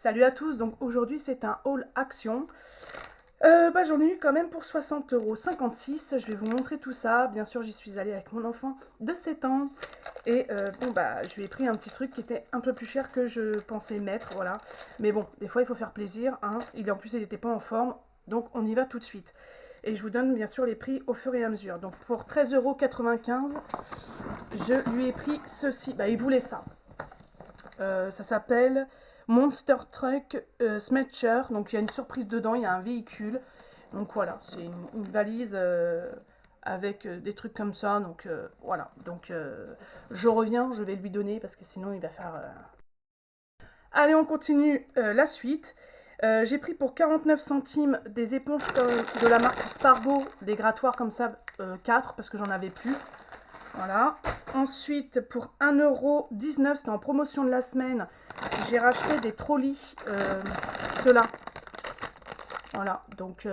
Salut à tous, donc aujourd'hui c'est un haul action. J'en ai eu quand même pour 60,56 €. Je vais vous montrer tout ça. Bien sûr, j'y suis allée avec mon enfant de 7 ans. Et je lui ai pris un petit truc qui était un peu plus cher que je pensais mettre, voilà. Mais bon, des fois il faut faire plaisir, hein. En plus, il n'était pas en forme, donc on y va tout de suite. Et je vous donne bien sûr les prix au fur et à mesure. Donc pour 13,95 €, je lui ai pris ceci. Il voulait ça. Ça s'appelle Monster Truck Smasher. Donc il y a une surprise dedans, il y a un véhicule. Donc voilà, c'est une valise avec des trucs comme ça. Donc voilà, donc je reviens, je vais lui donner parce que sinon il va faire... Allez, on continue la suite. J'ai pris pour 49 centimes des éponges de la marque Spargo, des grattoirs comme ça, 4 parce que j'en avais plus. Voilà. Ensuite, pour 1,19 €, c'était en promotion de la semaine, j'ai racheté des trolleys, ceux-là. Voilà, donc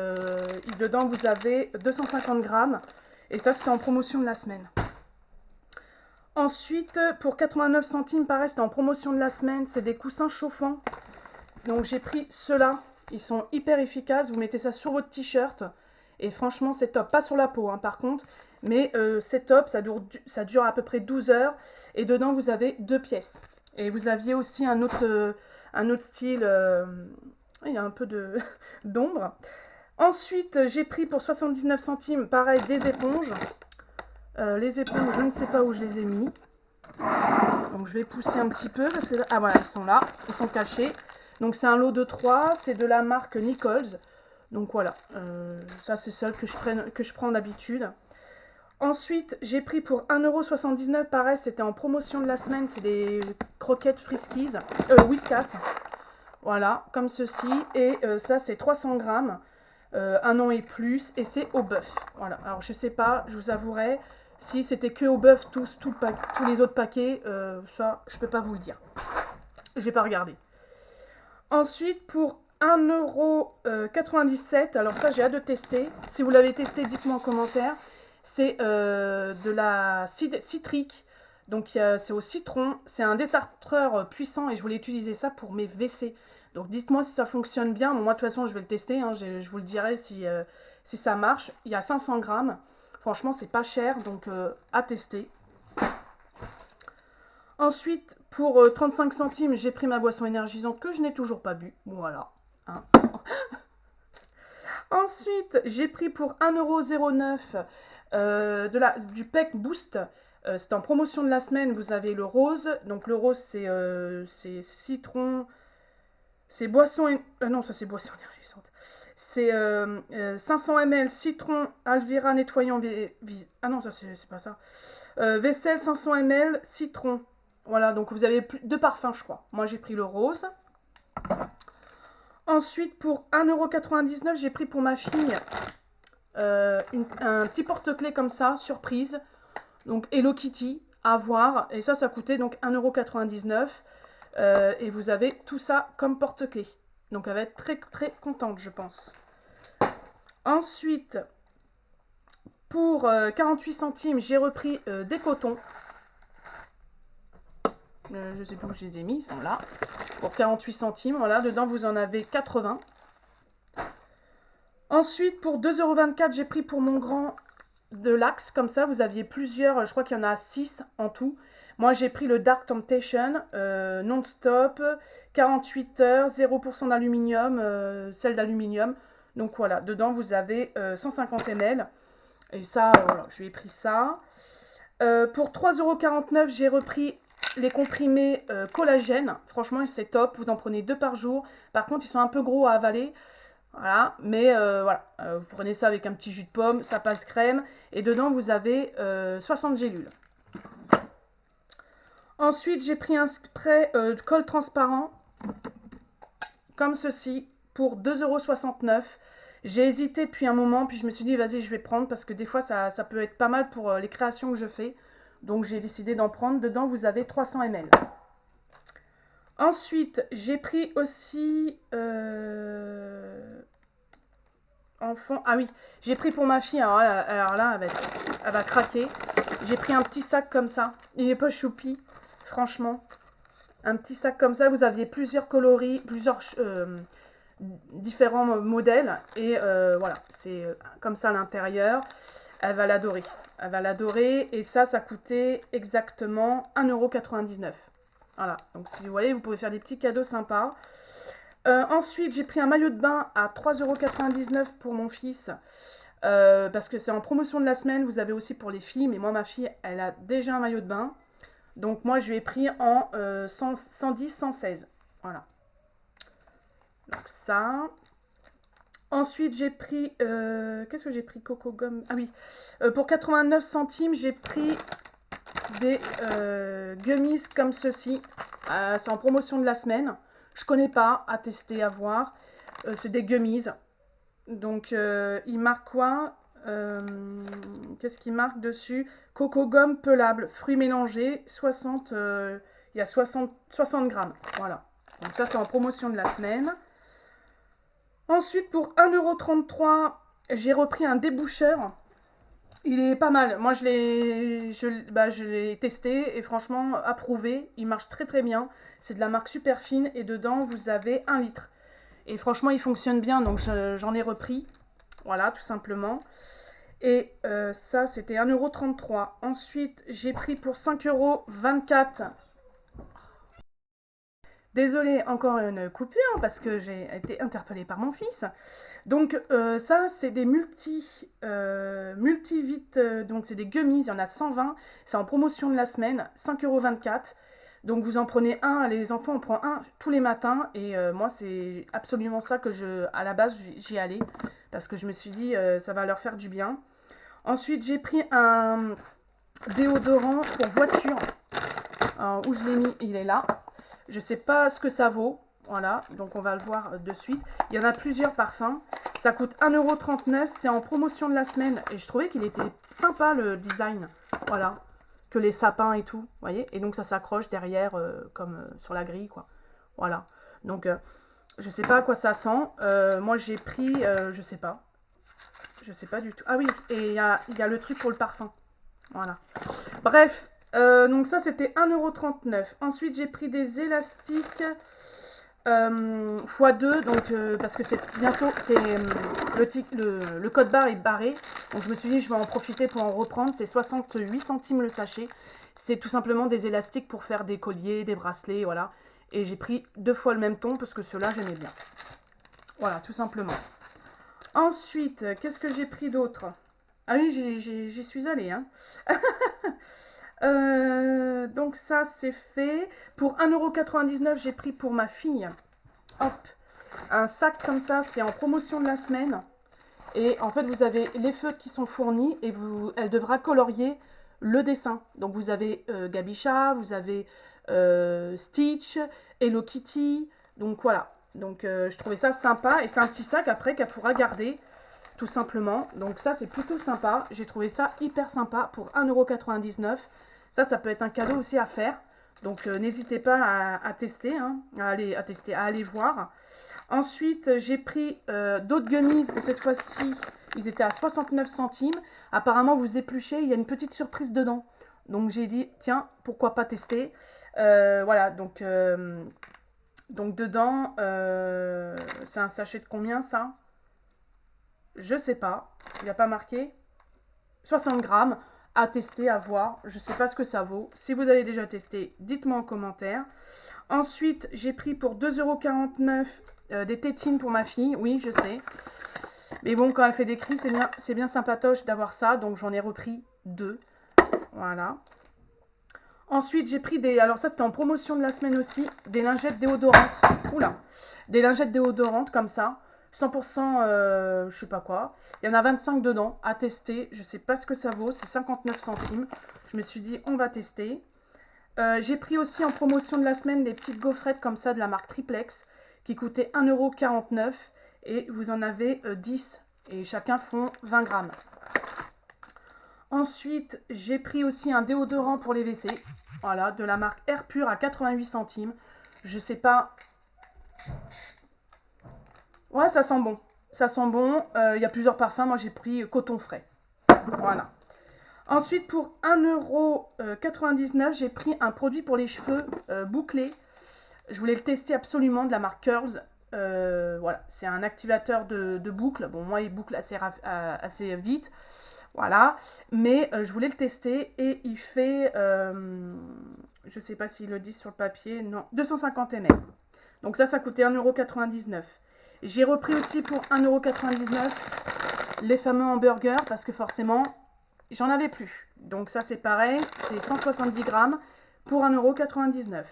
dedans vous avez 250 grammes, et ça c'était en promotion de la semaine. Ensuite, pour 89 centimes, pareil, c'était en promotion de la semaine, c'est des coussins chauffants. Donc j'ai pris ceux-là, ils sont hyper efficaces, vous mettez ça sur votre t-shirt. Et franchement, c'est top. Pas sur la peau, hein, par contre. Mais c'est top. Ça dure à peu près 12 heures. Et dedans, vous avez 2 pièces. Et vous aviez aussi un autre style. Il y a un peu d'ombre. Ensuite, j'ai pris pour 79 centimes, pareil, des éponges. Les éponges, je ne sais pas où je les ai mis. Donc, je vais pousser un petit peu. Parce que ah voilà, ils sont là. Ils sont cachés. Donc, c'est un lot de 3. C'est de la marque Nichols. Donc voilà, ça c'est celle que je prends d'habitude. Ensuite, j'ai pris pour 1,79 €, pareil, c'était en promotion de la semaine, c'est des croquettes Friskies, Whiskas. Voilà, comme ceci. Et ça c'est 300 grammes, 1 an et plus, et c'est au bœuf. Voilà, alors je sais pas, je vous avouerai, si c'était que au bœuf, tous les autres paquets, ça je peux pas vous le dire. J'ai pas regardé. Ensuite, pour 1,97 €, alors ça j'ai hâte de tester. Si vous l'avez testé, dites-moi en commentaire. C'est de la citrique, donc c'est au citron. C'est un détartreur puissant et je voulais utiliser ça pour mes WC. Donc dites-moi si ça fonctionne bien. Bon, moi de toute façon je vais le tester, hein. Je vous le dirai si ça marche. Il y a 500 grammes. Franchement c'est pas cher, donc à tester. Ensuite, pour 35 centimes, j'ai pris ma boisson énergisante que je n'ai toujours pas bu. Voilà. Hein. Ensuite, j'ai pris pour 1,09 € du Peck Boost. C'est en promotion de la semaine. Vous avez le rose. Donc le rose, c'est citron. C'est boisson... non, ça c'est boisson énergisante. C'est 500 ml citron Alvira nettoyant... Ah non, ça c'est pas ça. Vaisselle 500 ml citron. Voilà, donc vous avez deux parfums, je crois. Moi, j'ai pris le rose. Ensuite, pour 1,99 €, j'ai pris pour ma fille un petit porte-clés comme ça, surprise. Donc, Hello Kitty, à voir. Et ça coûtait donc 1,99 €. Et vous avez tout ça comme porte-clés. Donc, elle va être très, très contente, je pense. Ensuite, pour 48 centimes, j'ai repris des cotons. Je sais plus où je les ai mis, ils sont là. Pour 48 centimes, voilà, dedans vous en avez 80. Ensuite, pour 2,24 €, j'ai pris pour mon grand de l'Axe, comme ça, vous aviez plusieurs, je crois qu'il y en a 6 en tout. Moi, j'ai pris le Dark Temptation, non-stop, 48 heures, 0% d'aluminium, sel d'aluminium. Donc voilà, dedans vous avez 150 ml. Et ça, voilà, je lui ai pris ça. Pour 3,49 €, j'ai repris les comprimés collagène. Franchement, c'est top. Vous en prenez 2 par jour. Par contre, ils sont un peu gros à avaler. Voilà. Mais voilà. Vous prenez ça avec un petit jus de pomme. Ça passe crème. Et dedans, vous avez 60 gélules. Ensuite, j'ai pris un spray de colle transparent. Comme ceci. Pour 2,69 €. J'ai hésité depuis un moment. Puis je me suis dit, vas-y, je vais prendre. Parce que des fois, ça peut être pas mal pour les créations que je fais. Donc j'ai décidé d'en prendre. Dedans, vous avez 300 ml. Ensuite, j'ai pris aussi... en fond... Ah oui, j'ai pris pour ma fille. Alors là, elle va craquer. J'ai pris un petit sac comme ça. Il n'est pas choupi, franchement. Un petit sac comme ça, vous aviez plusieurs coloris, plusieurs différents modèles. Et voilà, c'est comme ça à l'intérieur. Elle va l'adorer. Elle va l'adorer. Et ça coûtait exactement 1,99 €. Voilà, donc si vous voyez, vous pouvez faire des petits cadeaux sympas. Ensuite, j'ai pris un maillot de bain à 3,99 € pour mon fils. Parce que c'est en promotion de la semaine. Vous avez aussi pour les filles. Mais moi, ma fille, elle a déjà un maillot de bain. Donc moi, je lui ai pris en 110, 116. Voilà. Donc ça. Ensuite, j'ai pris... qu'est-ce que j'ai pris? Coco Gomme. Ah oui. Pour 89 centimes, j'ai pris des gummies comme ceci. C'est en promotion de la semaine. Je connais pas, à tester, à voir. C'est des gummies. Donc, il marque quoi? Qu'est-ce qu'il marque dessus? Coco gomme pelable, fruits mélangés, 60, il y a 60 grammes. Voilà. Donc ça, c'est en promotion de la semaine. Ensuite, pour 1,33 €, j'ai repris un déboucheur. Il est pas mal. Moi, je l'ai testé et franchement, approuvé. Il marche très très bien. C'est de la marque Superfine et dedans, vous avez 1 litre. Et franchement, il fonctionne bien, donc j'en ai repris. Voilà, tout simplement. Et ça, c'était 1,33 €. Ensuite, j'ai pris pour 5,24 €. Désolée, encore une coupure parce que j'ai été interpellée par mon fils. Donc ça, c'est des multivit, donc c'est des gummies, il y en a 120. C'est en promotion de la semaine, 5,24 €. Donc vous en prenez un, les enfants en prennent un tous les matins. Et moi, c'est absolument ça que à la base, j'y allais. Parce que je me suis dit, ça va leur faire du bien. Ensuite, j'ai pris un déodorant pour voiture. Alors, où je l'ai mis, il est là. Je ne sais pas ce que ça vaut. Voilà, donc on va le voir de suite. Il y en a plusieurs parfums. Ça coûte 1,39 €. C'est en promotion de la semaine. Et je trouvais qu'il était sympa, le design. Voilà. Que les sapins et tout. Vous voyez. Et donc ça s'accroche derrière, comme sur la grille, quoi. Voilà. Donc, je ne sais pas à quoi ça sent. Moi, j'ai pris, je sais pas. Je sais pas du tout. Ah oui, et il y a le truc pour le parfum. Voilà. Bref, donc ça c'était 1,39 €. Ensuite j'ai pris des élastiques x2, donc parce que c'est bientôt, le code barre est barré. Donc je me suis dit je vais en profiter pour en reprendre. C'est 68 centimes le sachet. C'est tout simplement des élastiques pour faire des colliers, des bracelets, voilà. Et j'ai pris 2 fois le même ton parce que ceux-là j'aimais bien. Voilà, tout simplement. Ensuite, qu'est-ce que j'ai pris d'autre? Ah oui, j'y suis allée, hein. Donc ça, c'est fait. Pour 1,99 €, j'ai pris pour ma fille, hop, un sac comme ça. C'est en promotion de la semaine. Et en fait, vous avez les feutres qui sont fournis et elle devra colorier le dessin. Donc vous avez Gabicha, vous avez Stitch, Hello Kitty. Donc voilà. Donc je trouvais ça sympa et c'est un petit sac après qu'elle pourra garder tout simplement. Donc ça c'est plutôt sympa. J'ai trouvé ça hyper sympa pour 1,99 €. Ça peut être un cadeau aussi à faire. Donc n'hésitez pas à tester, hein, à aller voir. Ensuite j'ai pris d'autres gummies et cette fois-ci ils étaient à 69 centimes. Apparemment vous épluchez, il y a une petite surprise dedans. Donc j'ai dit tiens pourquoi pas tester. Voilà donc dedans, c'est un sachet de combien ça? Je sais pas, il n'y a pas marqué. 60 grammes, à tester, à voir. Je ne sais pas ce que ça vaut. Si vous avez déjà testé, dites-moi en commentaire. Ensuite, j'ai pris pour 2,49 € des tétines pour ma fille. Oui, je sais. Mais bon, quand elle fait des cris, c'est bien sympatoche d'avoir ça. Donc j'en ai repris 2. Voilà. Ensuite, j'ai pris alors ça c'était en promotion de la semaine aussi, des lingettes déodorantes. Oula, des lingettes déodorantes comme ça, 100% je sais pas quoi. Il y en a 25 dedans, à tester. Je sais pas ce que ça vaut, c'est 59 centimes. Je me suis dit on va tester. J'ai pris aussi en promotion de la semaine des petites gaufrettes comme ça de la marque Triplex qui coûtaient 1,49 € et vous en avez 10 et chacun font 20 grammes. Ensuite, j'ai pris aussi un déodorant pour les WC. Voilà, de la marque Air Pur à 88 centimes. Je sais pas. Ouais, ça sent bon. Ça sent bon. Il y a plusieurs parfums. Moi, j'ai pris coton frais. Voilà. Ensuite, pour 1,99 €, j'ai pris un produit pour les cheveux bouclés. Je voulais le tester absolument, de la marque Curls. Voilà, c'est un activateur de boucle. Bon, moi, il boucle assez vite. Voilà, mais je voulais le tester et il fait, je sais pas s'il le dit sur le papier, non, 250 ml. Donc ça coûtait 1,99 €. J'ai repris aussi pour 1,99 € les fameux hamburgers parce que forcément, j'en avais plus. Donc ça c'est pareil, c'est 170 grammes pour 1,99 €.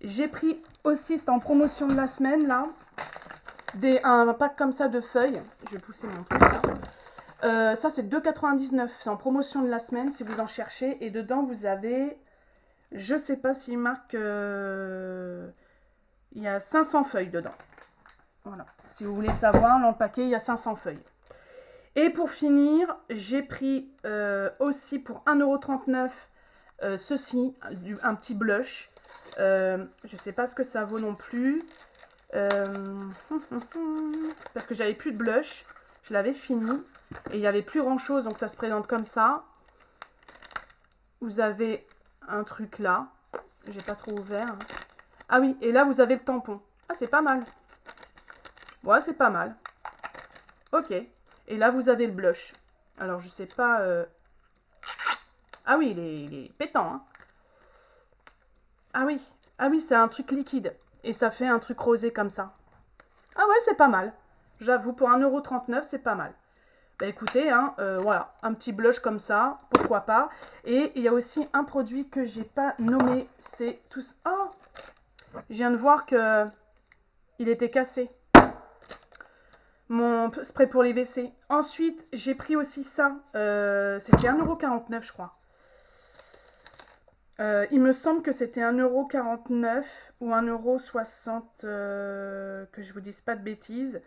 J'ai pris aussi, c'est en promotion de la semaine là, un pack comme ça de feuilles. Je vais pousser mon truc là. Ça c'est 2,99 €, c'est en promotion de la semaine si vous en cherchez. Et dedans vous avez, je sais pas s'il marque, il y a 500 feuilles dedans. Voilà, si vous voulez savoir, dans le paquet il y a 500 feuilles. Et pour finir, j'ai pris aussi pour 1,39 € ceci, un petit blush. Je sais pas ce que ça vaut non plus. Parce que j'avais plus de blush. Je l'avais fini. Et il n'y avait plus grand chose, donc ça se présente comme ça. Vous avez un truc là. J'ai pas trop ouvert. Ah oui, et là vous avez le tampon. Ah, c'est pas mal. Ouais, c'est pas mal. Ok. Et là vous avez le blush. Alors je sais pas. Ah oui, il est pétant. Hein. Ah oui, c'est un truc liquide. Et ça fait un truc rosé comme ça. Ah ouais, c'est pas mal. J'avoue, pour 1,39 €, c'est pas mal. Bah écoutez, hein, voilà, un petit blush comme ça, pourquoi pas. Et il y a aussi un produit que j'ai pas nommé, c'est tout ça. Oh, je viens de voir que il était cassé. Mon spray pour les WC. Ensuite, j'ai pris aussi ça. C'était 1,49 € je crois. Il me semble que c'était 1,49 € ou 1,60 €, que je vous dise pas de bêtises.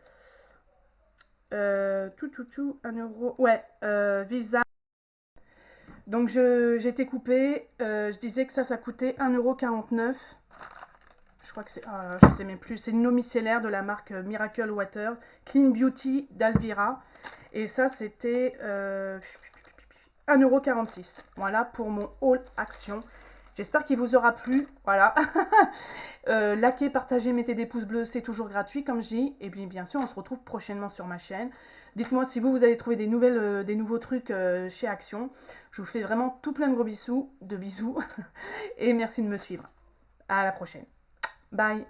1 €. Ouais, Visa. Donc j'ai été coupée. Je disais que ça coûtait 1,49 €. Je crois que c'est. Je sais même plus. C'est une eau micellaire de la marque Miracle Water. Clean Beauty d'Alvira. Et ça, c'était 1,46 €. Voilà pour mon haul action. J'espère qu'il vous aura plu. Voilà. Likez, partagez, mettez des pouces bleus, c'est toujours gratuit comme je dis. Et puis bien sûr, on se retrouve prochainement sur ma chaîne. Dites-moi si vous avez trouvé des nouveaux trucs chez Action. Je vous fais vraiment tout plein de gros bisous. Et merci de me suivre. À la prochaine. Bye.